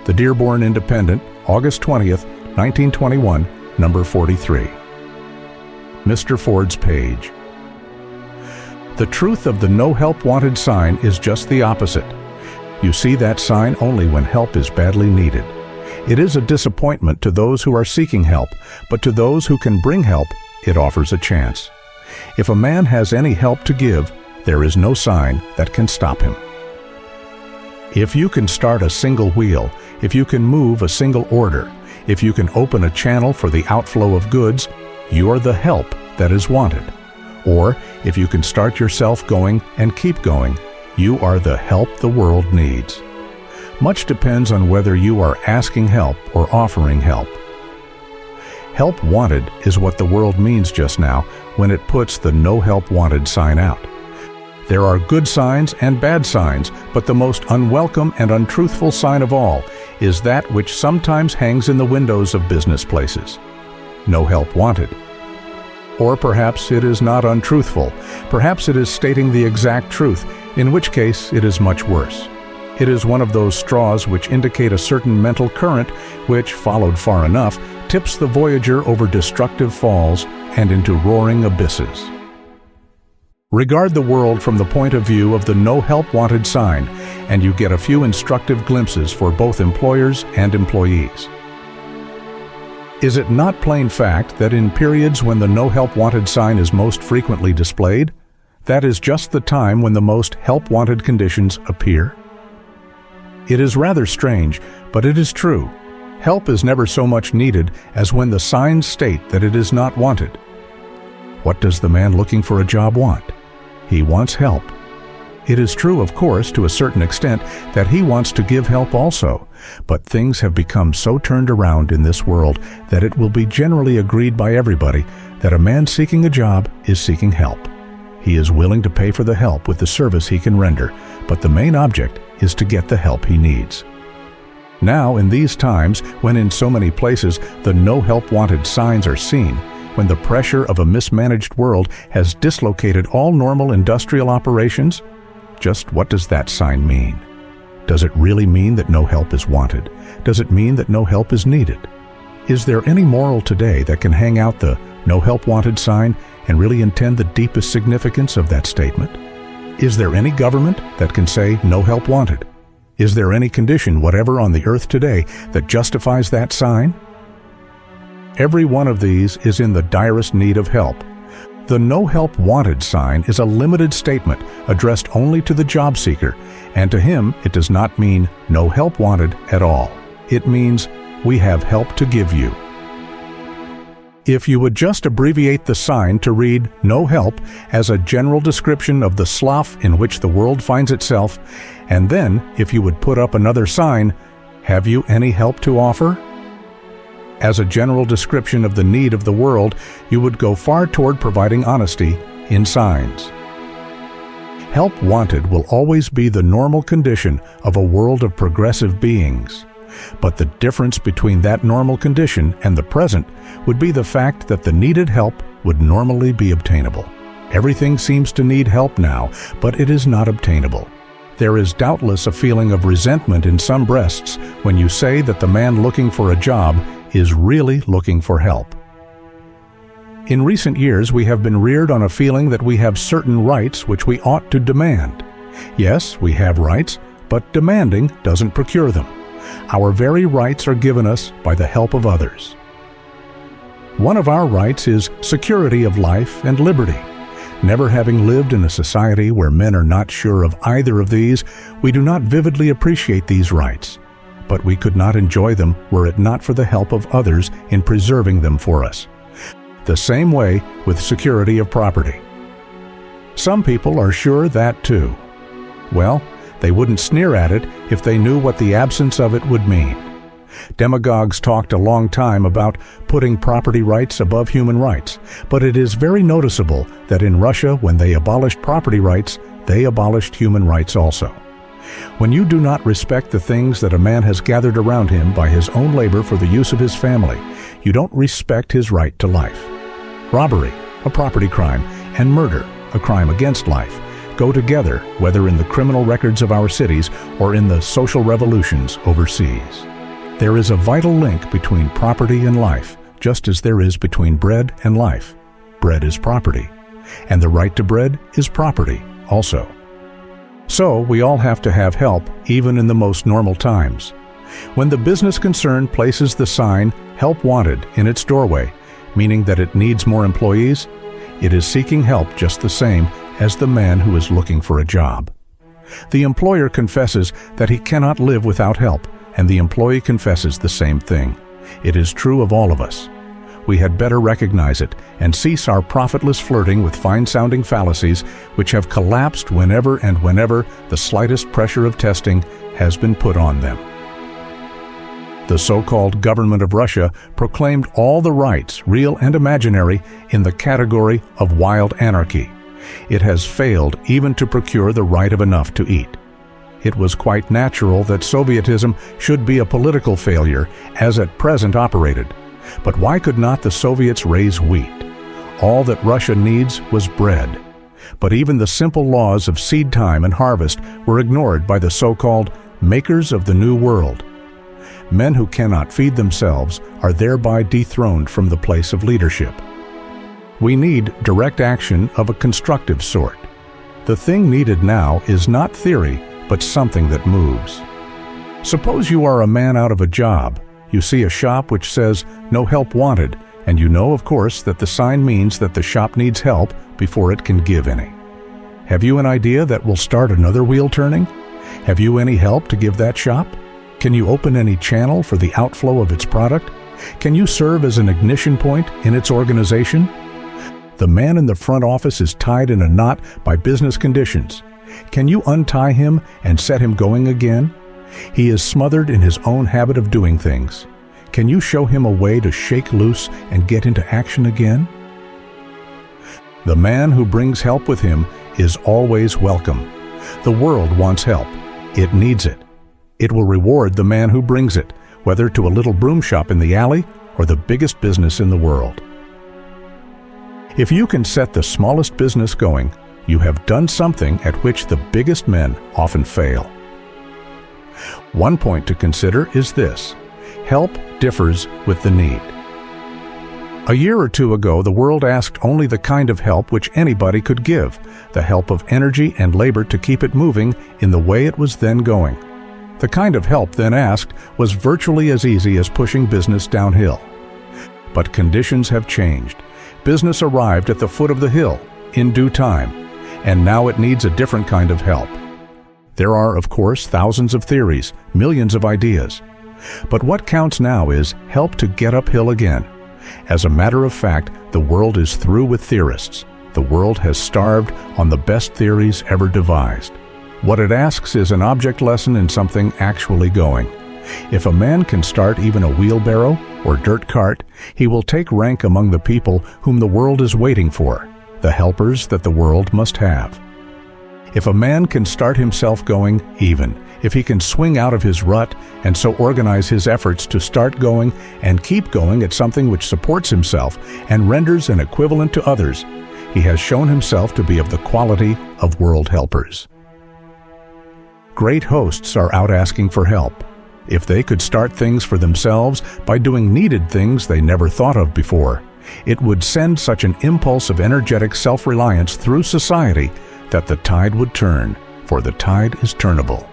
The Dearborn Independent, August 20th, 1921, number 43. Mr. Ford's page. The truth of the No Help Wanted sign is just the opposite. You see that sign only when help is badly needed. It is a disappointment to those who are seeking help, but to those who can bring help, it offers a chance. If a man has any help to give, there is no sign that can stop him. If you can start a single wheel, if you can move a single order, if you can open a channel for the outflow of goods, you are the help that is wanted. Or, if you can start yourself going and keep going, you are the help the world needs. Much depends on whether you are asking help or offering help. Help wanted is what the world means just now when it puts the No Help Wanted sign out. There are good signs and bad signs, but the most unwelcome and untruthful sign of all is that which sometimes hangs in the windows of business places. No help wanted. Or perhaps it is not untruthful. Perhaps it is stating the exact truth, in which case it is much worse. It is one of those straws which indicate a certain mental current which, followed far enough, tips the voyager over destructive falls and into roaring abysses. Regard the world from the point of view of the No Help Wanted sign, and you get a few instructive glimpses for both employers and employees. Is it not plain fact that in periods when the No Help Wanted sign is most frequently displayed, that is just the time when the most help wanted conditions appear? It is rather strange, but it is true. Help is never so much needed as when the signs state that it is not wanted. What does the man looking for a job want? He wants help. It is true, of course, to a certain extent, that he wants to give help also, but things have become so turned around in this world that it will be generally agreed by everybody that a man seeking a job is seeking help. He is willing to pay for the help with the service he can render, but the main object is to get the help he needs. Now, in these times, when in so many places the No Help Wanted signs are seen, when the pressure of a mismanaged world has dislocated all normal industrial operations, just what does that sign mean? Does it really mean that no help is wanted? Does it mean that no help is needed? Is there any moral today that can hang out the No Help Wanted sign and really intend the deepest significance of that statement? Is there any government that can say no help wanted? Is there any condition whatever on the earth today that justifies that sign? Every one of these is in the direst need of help. The No Help Wanted sign is a limited statement addressed only to the job seeker, and to him it does not mean no help wanted at all. It means we have help to give you. If you would just abbreviate the sign to read No Help as a general description of the slough in which the world finds itself, and then if you would put up another sign, Have you any help to offer? As a general description of the need of the world, you would go far toward providing honesty in signs. Help wanted will always be the normal condition of a world of progressive beings. But the difference between that normal condition and the present would be the fact that the needed help would normally be obtainable. Everything seems to need help now, but it is not obtainable. There is doubtless a feeling of resentment in some breasts when you say that the man looking for a job is really looking for help. In recent years, we have been reared on a feeling that we have certain rights which we ought to demand. Yes, we have rights, but demanding doesn't procure them. Our very rights are given us by the help of others. One of our rights is security of life and liberty. Never having lived in a society where men are not sure of either of these, we do not vividly appreciate these rights. But we could not enjoy them were it not for the help of others in preserving them for us. The same way with security of property. Some people are sure that too. Well, they wouldn't sneer at it if they knew what the absence of it would mean. Demagogues talked a long time about putting property rights above human rights, but it is very noticeable that in Russia, when they abolished property rights, they abolished human rights also. When you do not respect the things that a man has gathered around him by his own labor for the use of his family, you don't respect his right to life. Robbery, a property crime, and murder, a crime against life, go together, whether in the criminal records of our cities or in the social revolutions overseas. There is a vital link between property and life, just as there is between bread and life. Bread is property, and the right to bread is property also. So we all have to have help, even in the most normal times. When the business concern places the sign "Help Wanted" in its doorway, meaning that it needs more employees, it is seeking help just the same as the man who is looking for a job. The employer confesses that he cannot live without help, and the employee confesses the same thing. It is true of all of us. We had better recognize it and cease our profitless flirting with fine-sounding fallacies which have collapsed whenever the slightest pressure of testing has been put on them. The so-called government of Russia proclaimed all the rights, real and imaginary, in the category of wild anarchy. It has failed even to procure the right of enough to eat. It was quite natural that Sovietism should be a political failure, as at present operated. But why could not the Soviets raise wheat? All that Russia needs was bread. But even the simple laws of seed time and harvest were ignored by the so-called makers of the New World. Men who cannot feed themselves are thereby dethroned from the place of leadership. We need direct action of a constructive sort. The thing needed now is not theory, but something that moves. Suppose you are a man out of a job. You see a shop which says, "No help wanted," and you know, of course, that the sign means that the shop needs help before it can give any. Have you an idea that will start another wheel turning? Have you any help to give that shop? Can you open any channel for the outflow of its product? Can you serve as an ignition point in its organization? The man in the front office is tied in a knot by business conditions. Can you untie him and set him going again? He is smothered in his own habit of doing things. Can you show him a way to shake loose and get into action again? The man who brings help with him is always welcome. The world wants help. It needs it. It will reward the man who brings it, whether to a little broom shop in the alley or the biggest business in the world. If you can set the smallest business going, you have done something at which the biggest men often fail. One point to consider is this: help differs with the need. A year or two ago, the world asked only the kind of help which anybody could give, the help of energy and labor to keep it moving in the way it was then going. The kind of help then asked was virtually as easy as pushing business downhill. But conditions have changed. Business arrived at the foot of the hill in due time, and now it needs a different kind of help. There are, of course, thousands of theories, millions of ideas. But what counts now is help to get uphill again. As a matter of fact, the world is through with theorists. The world has starved on the best theories ever devised. What it asks is an object lesson in something actually going. If a man can start even a wheelbarrow or dirt cart, he will take rank among the people whom the world is waiting for, the helpers that the world must have. If a man can start himself going, even if he can swing out of his rut and so organize his efforts to start going and keep going at something which supports himself and renders an equivalent to others, he has shown himself to be of the quality of world helpers. Great hosts are out asking for help. If they could start things for themselves by doing needed things they never thought of before, it would send such an impulse of energetic self-reliance through society that the tide would turn, for the tide is turnable.